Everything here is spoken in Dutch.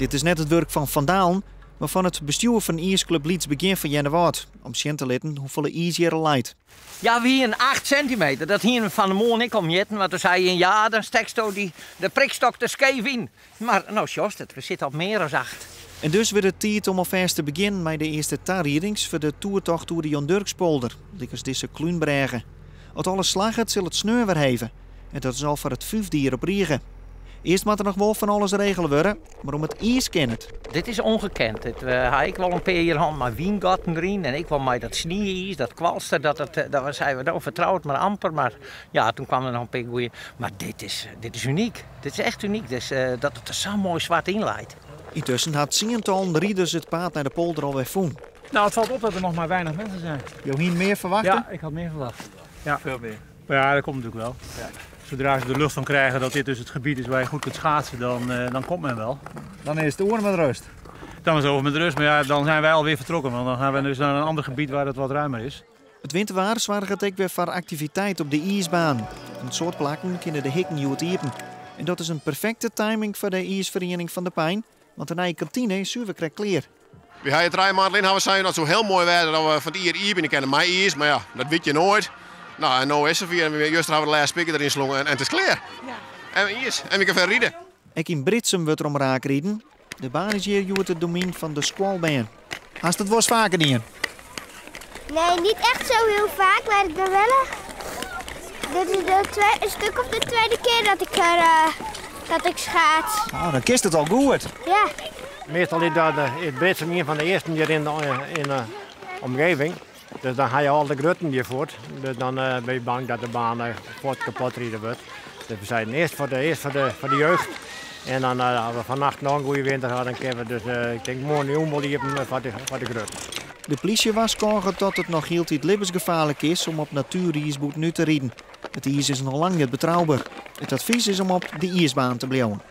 Dit is net het werk van Van Dalen, maar van het bestuur van ijsclub Leeds begin van januari. Om zien te letten hoeveel ijsjaren leidt. Ja, we hier een 8 centimeter. Dat hier van de morgen ik om jetten. Want toen zei je, ja, dan stekst de prikstok er scheef in. Maar nou, Sjost, we zitten op meer dan 8. En dus werd het tijd om alvast te beginnen met de eerste tarriedings voor de toertocht door de Jan Durkspolder. Dikkers deze Kluunbregen. Als alles slaagt zal het sneu weer heven. En dat is al voor het 5e jaar op Riegen. Eerst moet er nog wel van alles regelen worden, maar om het ijs kent. Dit is ongekend. Ik wil een paar jaar hand maar wijngatten erin en ik wil mij dat sneeuwijs, dat kwalster, dat zijn we nou vertrouwd, maar amper. Maar ja, toen kwam er nog een paar goeie. Maar dit is uniek. Dit is echt uniek. Dus, dat het er zo mooi zwart in leidt. Intussen had tientallen rieders het paard naar de polder alweer voen. Nou, het valt op dat er nog maar weinig mensen zijn. Johien meer verwachten? Ja, ik had meer verwacht. Ja. Veel meer. Ja, dat komt natuurlijk wel. Ja. Zodra ze de lucht van krijgen dat dit dus het gebied is waar je goed kunt schaatsen, dan komt men wel. Dan is het oor met rust. Dan is het over met rust, maar ja, dan zijn wij alweer vertrokken. Want dan gaan we dus naar een ander gebied waar het wat ruimer is. Het winterwaar zorgt het ook weer voor activiteit op de ijsbaan. Een soort plakken kunnen de hikken goed iepen. En dat is een perfecte timing voor de ijsvereniging van de Pijn, want de nieuwe kantine is super klaar. We hebben 3 maanden in hebben zijn dat zo heel mooi werd dat we van hier iepen kennen mij is, maar ja, dat weet je nooit. Nou, en nu is het weer. En juist hebben we de laatste spikker erin slongen en het is klaar. Ja. En we kunnen rieden. Ook in Britsum wordt er om raak rieden. De baan is hier het domein van de squalbaan. Haast het was vaker niet? Nee, niet echt zo heel vaak, maar ik ben wel. Dit is een stuk of de tweede keer dat ik schaats. Oh, dan kist het al goed. Ja. Meestal is het Britsum een van de eerste hier in de omgeving. Dus dan ga je al de grutten weer voort. Dus dan ben je bang dat de baan kapot rijden wordt. Dus we zijn eerst voor de jeugd. En dan als we vannacht nog een goede winter hadden, dan kunnen we dus ik denk morgen niet hier voor de grut. De politie waarschuwt dat het nog heel tijd levensgevaarlijk is om op natuurijsboot nu te rijden. Het ijs is nog lang niet betrouwbaar. Het advies is om op de ijsbaan te blijven.